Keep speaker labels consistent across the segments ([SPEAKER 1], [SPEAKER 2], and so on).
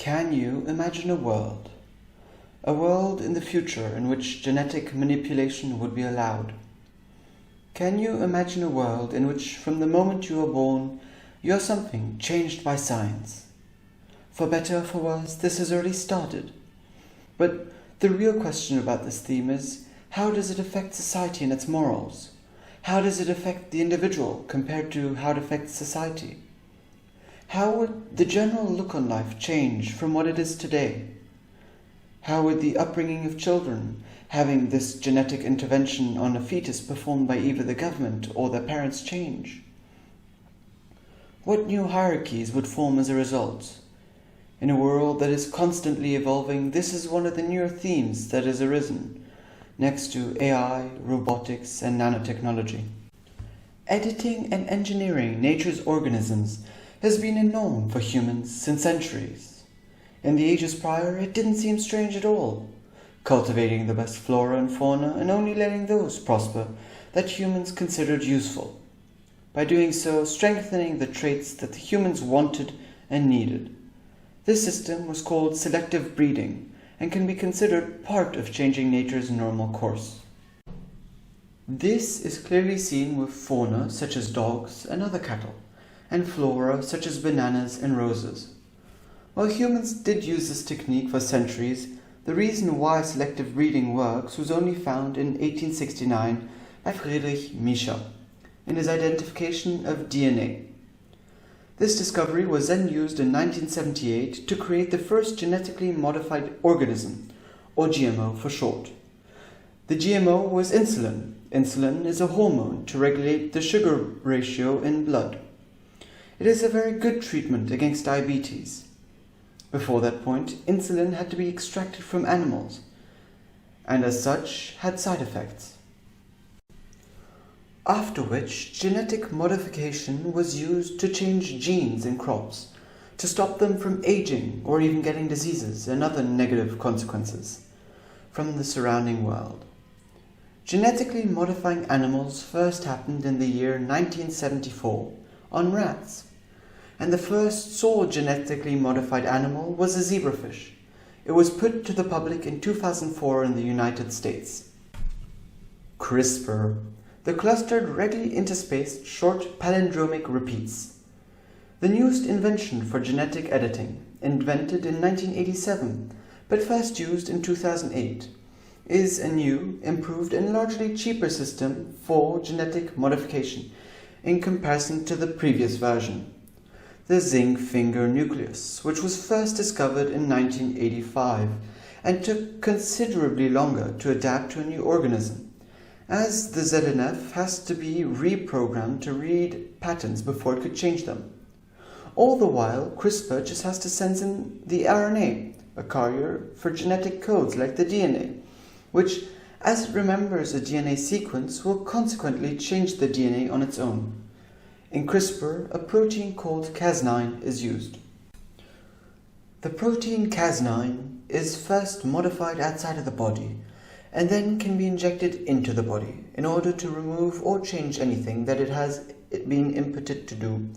[SPEAKER 1] Can you imagine a world? A world in the future in which genetic manipulation would be allowed. Can you imagine a world in which, from the moment you are born, you are something changed by science? For better or for worse, this has already started. But the real question about this theme is, how does it affect society and its morals? How does it affect the individual compared to how it affects society? How would the general look on life change from what it is today? How would the upbringing of children, having this genetic intervention on a fetus performed by either the government or their parents, change? What new hierarchies would form as a result? In a world that is constantly evolving, this is one of the newer themes that has arisen, next to AI, robotics, and nanotechnology. Editing and engineering nature's organisms has been a norm for humans since centuries. In the ages prior, it didn't seem strange at all, cultivating the best flora and fauna and only letting those prosper that humans considered useful. By doing so, strengthening the traits that the humans wanted and needed. This system was called selective breeding and can be considered part of changing nature's normal course. This is clearly seen with fauna such as dogs and other cattle, and flora such as bananas and roses. While humans did use this technique for centuries, the reason why selective breeding works was only found in 1869 by Friedrich Miescher in his identification of DNA. This discovery was then used in 1978 to create the first genetically modified organism, or GMO for short. The GMO was insulin. Insulin is a hormone to regulate the sugar ratio in blood. It is a very good treatment against diabetes. Before that point, insulin had to be extracted from animals, and as such had side effects. After which, genetic modification was used to change genes in crops, to stop them from aging or even getting diseases and other negative consequences from the surrounding world. Genetically modifying animals first happened in the year 1974 on rats, and the first sole genetically modified animal was a zebrafish. It was put to the public in 2004 in the United States. CRISPR, the clustered regularly interspaced short palindromic repeats. The newest invention for genetic editing, invented in 1987 but first used in 2008, is a new, improved and largely cheaper system for genetic modification in comparison to the previous version, the zinc finger nucleus, which was first discovered in 1985 and took considerably longer to adapt to a new organism, as the ZNF has to be reprogrammed to read patterns before it could change them. All the while, CRISPR just has to sense in the RNA, a carrier for genetic codes like the DNA, which, as it remembers a DNA sequence, will consequently change the DNA on its own. In CRISPR, a protein called Cas9 is used. The protein Cas9 is first modified outside of the body and then can be injected into the body in order to remove or change anything that it has been inputted to do,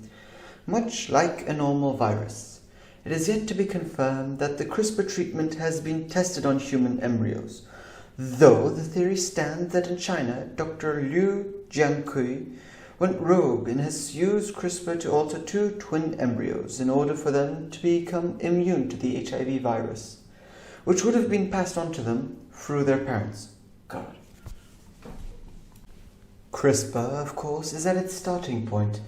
[SPEAKER 1] much like a normal virus. It is yet to be confirmed that the CRISPR treatment has been tested on human embryos, though the theory stands that in China, Dr. Liu Jiankui went rogue and has used CRISPR to alter two twin embryos in order for them to become immune to the HIV virus, which would have been passed on to them through their parents. God. CRISPR, of course, is at its starting point,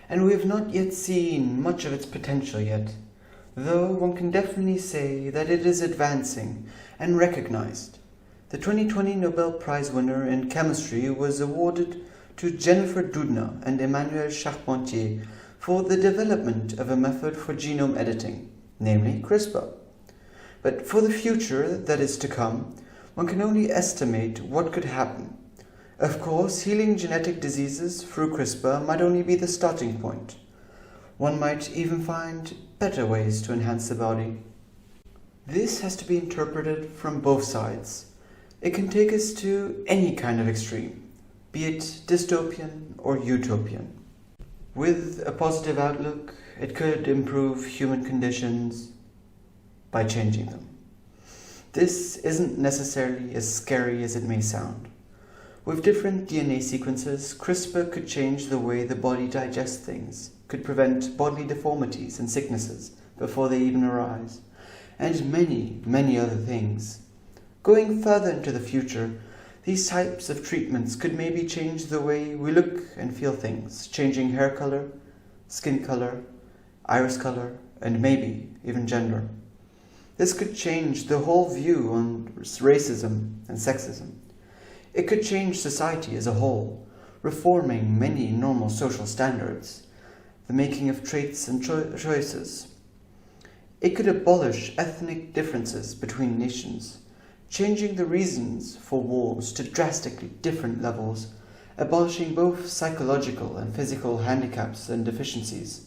[SPEAKER 1] and we have not yet seen much of its potential yet, though one can definitely say that it is advancing and recognized. The 2020 Nobel Prize winner in chemistry was awarded to Jennifer Doudna and Emmanuel Charpentier for the development of a method for genome editing, namely CRISPR. But for the future that is to come, one can only estimate what could happen. Of course, healing genetic diseases through CRISPR might only be the starting point. One might even find better ways to enhance the body. This has to be interpreted from both sides. It can take us to any kind of extreme, be it dystopian or utopian. With a positive outlook, it could improve human conditions, by changing them. This isn't necessarily as scary as it may sound. With different DNA sequences, CRISPR could change the way the body digests things, could prevent bodily deformities and sicknesses before they even arise, and many, many other things. Going further into the future, these types of treatments could maybe change the way we look and feel things, changing hair color, skin color, iris color, and maybe even gender. This could change the whole view on racism and sexism. It could change society as a whole, reforming many normal social standards, the making of traits and choices. It could abolish ethnic differences between nations, changing the reasons for wars to drastically different levels, abolishing both psychological and physical handicaps and deficiencies.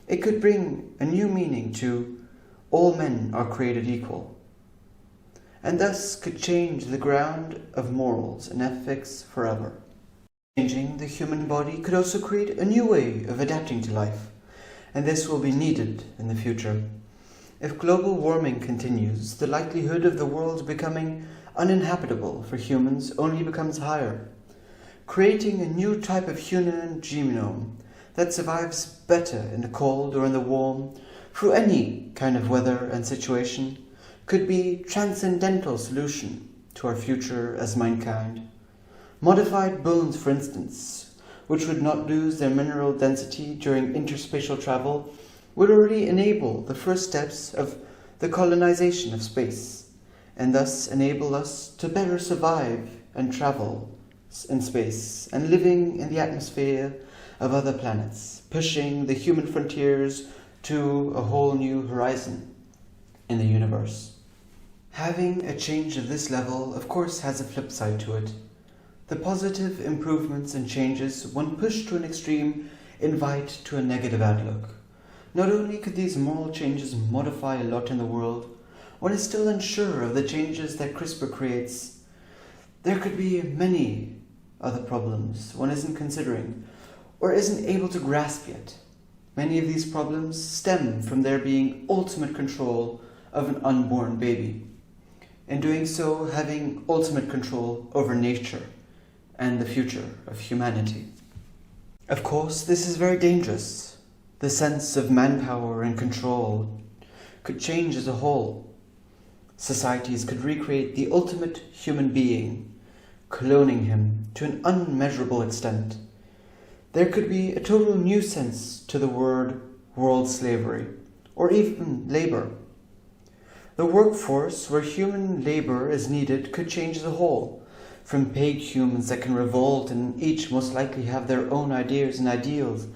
[SPEAKER 1] It could bring a new meaning to all men are created equal, and thus could change the ground of morals and ethics forever. Changing the human body could also create a new way of adapting to life, and this will be needed in the future. If global warming continues, the likelihood of the world becoming uninhabitable for humans only becomes higher. Creating a new type of human genome that survives better in the cold or in the warm, through any kind of weather and situation, could be a transcendental solution to our future as mankind. Modified bones, for instance, which would not lose their mineral density during interspatial travel, would already enable the first steps of the colonization of space, and thus enable us to better survive and travel in space and living in the atmosphere of other planets, pushing the human frontiers to a whole new horizon in the universe. Having a change of this level, of course, has a flip side to it. The positive improvements and changes, when pushed to an extreme, invite to a negative outlook. Not only could these moral changes modify a lot in the world, one is still unsure of the changes that CRISPR creates. There could be many other problems one isn't considering or isn't able to grasp yet. Many of these problems stem from there being ultimate control of an unborn baby, in doing so having ultimate control over nature and the future of humanity. Of course, this is very dangerous. The sense of manpower and control could change as a whole. Societies could recreate the ultimate human being, cloning him to an unmeasurable extent. There could be a total new sense to the word world slavery, or even labor. The workforce where human labor is needed could change as a whole, from paid humans that can revolt and each most likely have their own ideas and ideals,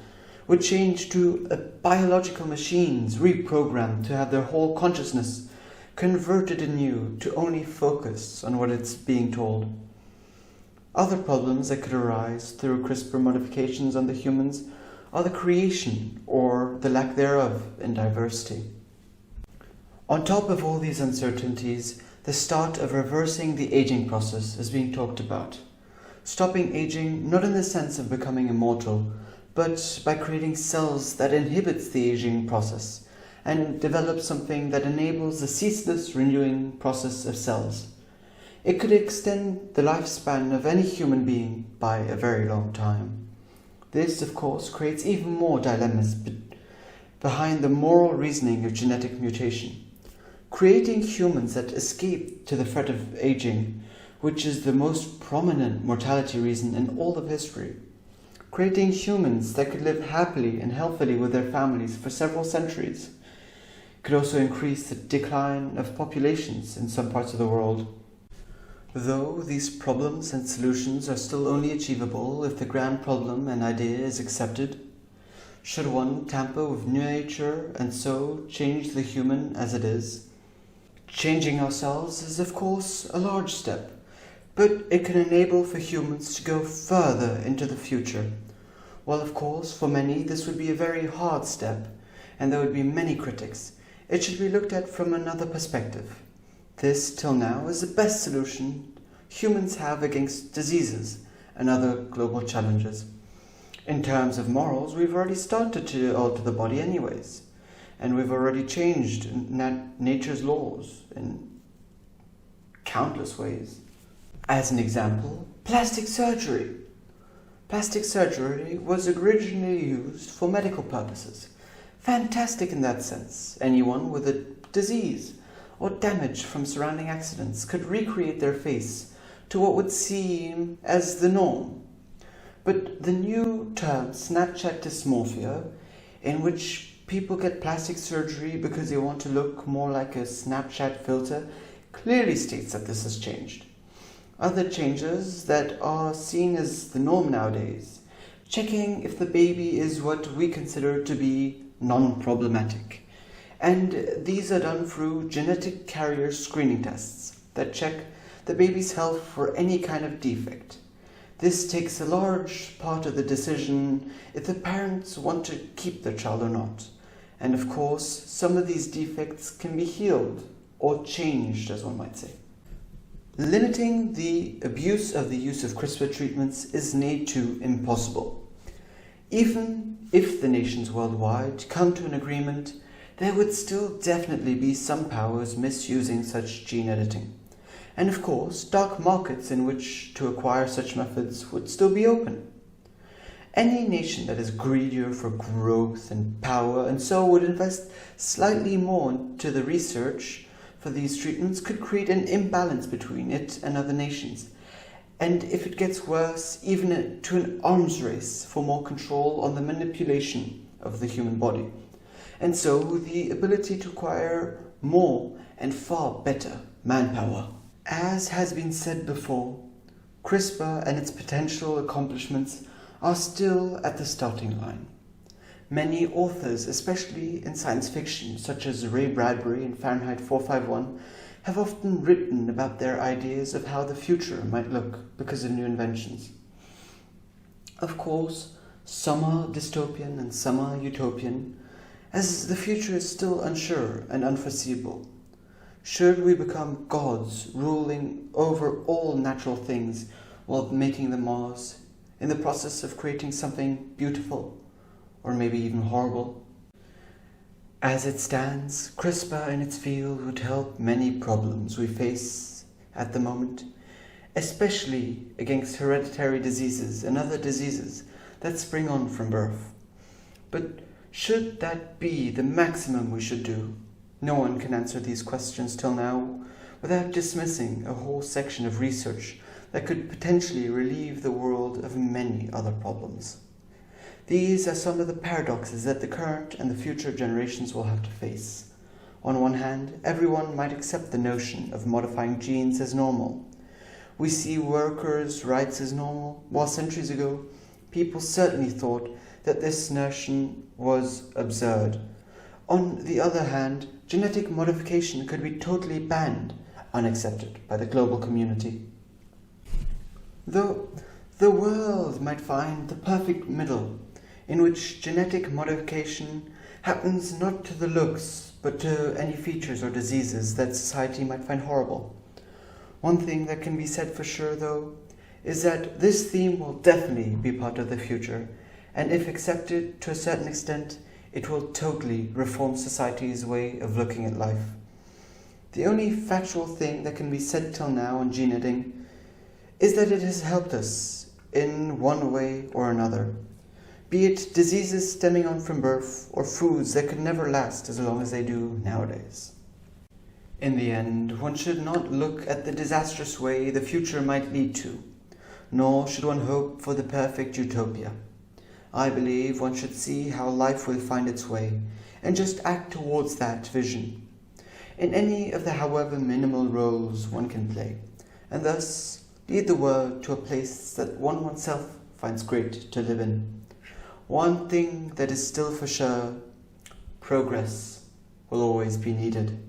[SPEAKER 1] would change to biological machines reprogrammed to have their whole consciousness converted anew to only focus on what it's being told. Other problems that could arise through CRISPR modifications on the humans are the creation or the lack thereof in diversity. On top of all these uncertainties, the start of reversing the aging process is being talked about. Stopping aging not in the sense of becoming immortal, but by creating cells that inhibits the aging process and develops something that enables the ceaseless renewing process of cells. It could extend the lifespan of any human being by a very long time. This, of course, creates even more dilemmas behind the moral reasoning of genetic mutation. Creating humans that escape to the threat of aging, which is the most prominent mortality reason in all of history. Creating humans that could live happily and healthily with their families for several centuries could also increase the decline of populations in some parts of the world. Though these problems and solutions are still only achievable if the grand problem and idea is accepted, should one tamper with nature and so change the human as it is? Changing ourselves is of course a large step, but it can enable for humans to go further into the future. While of course for many this would be a very hard step, and there would be many critics, it should be looked at from another perspective. This, till now, is the best solution humans have against diseases and other global challenges. In terms of morals, we've already started to alter the body anyways, and we've already changed nature's laws in countless ways. As an example, plastic surgery. Plastic surgery was originally used for medical purposes. Fantastic in that sense. Anyone with a disease or damage from surrounding accidents could recreate their face to what would seem as the norm. But the new term Snapchat dysmorphia, in which people get plastic surgery because they want to look more like a Snapchat filter, clearly states that this has changed. Other changes that are seen as the norm nowadays: checking if the baby is what we consider to be non-problematic. And these are done through genetic carrier screening tests that check the baby's health for any kind of defect. This takes a large part of the decision if the parents want to keep their child or not. And of course, some of these defects can be healed or changed, as one might say. Limiting the abuse of the use of CRISPR treatments is near to impossible. Even if the nations worldwide come to an agreement, there would still definitely be some powers misusing such gene editing. And of course, dark markets in which to acquire such methods would still be open. Any nation that is greedier for growth and power and so would invest slightly more into the research for these treatments could create an imbalance between it and other nations. And if it gets worse, even to an arms race for more control on the manipulation of the human body. And so the ability to acquire more and far better manpower. As has been said before, CRISPR and its potential accomplishments are still at the starting line. Many authors, especially in science fiction, such as Ray Bradbury in Fahrenheit 451, have often written about their ideas of how the future might look because of new inventions. Of course, some are dystopian and some are utopian, as the future is still unsure and unforeseeable. Should we become gods ruling over all natural things while making them ours, in the process of creating something beautiful, or maybe even horrible? As it stands, CRISPR in its field would help many problems we face at the moment, especially against hereditary diseases and other diseases that spring on from birth. But should that be the maximum we should do? No one can answer these questions till now without dismissing a whole section of research that could potentially relieve the world of many other problems. These are some of the paradoxes that the current and the future generations will have to face. On one hand, everyone might accept the notion of modifying genes as normal. We see workers' rights as normal, while centuries ago, people certainly thought that this notion was absurd. On the other hand, genetic modification could be totally banned, unaccepted by the global community. Though the world might find the perfect middle, in which genetic modification happens not to the looks, but to any features or diseases that society might find horrible. One thing that can be said for sure, though, is that this theme will definitely be part of the future, and if accepted to a certain extent, it will totally reform society's way of looking at life. The only factual thing that can be said till now on gene editing is that it has helped us in one way or another, be it diseases stemming on from birth or foods that could never last as long as they do nowadays. In the end, one should not look at the disastrous way the future might lead to, nor should one hope for the perfect utopia. I believe one should see how life will find its way, and just act towards that vision, in any of the however minimal roles one can play, and thus lead the world to a place that one oneself finds great to live in. One thing that is still for sure: progress will always be needed.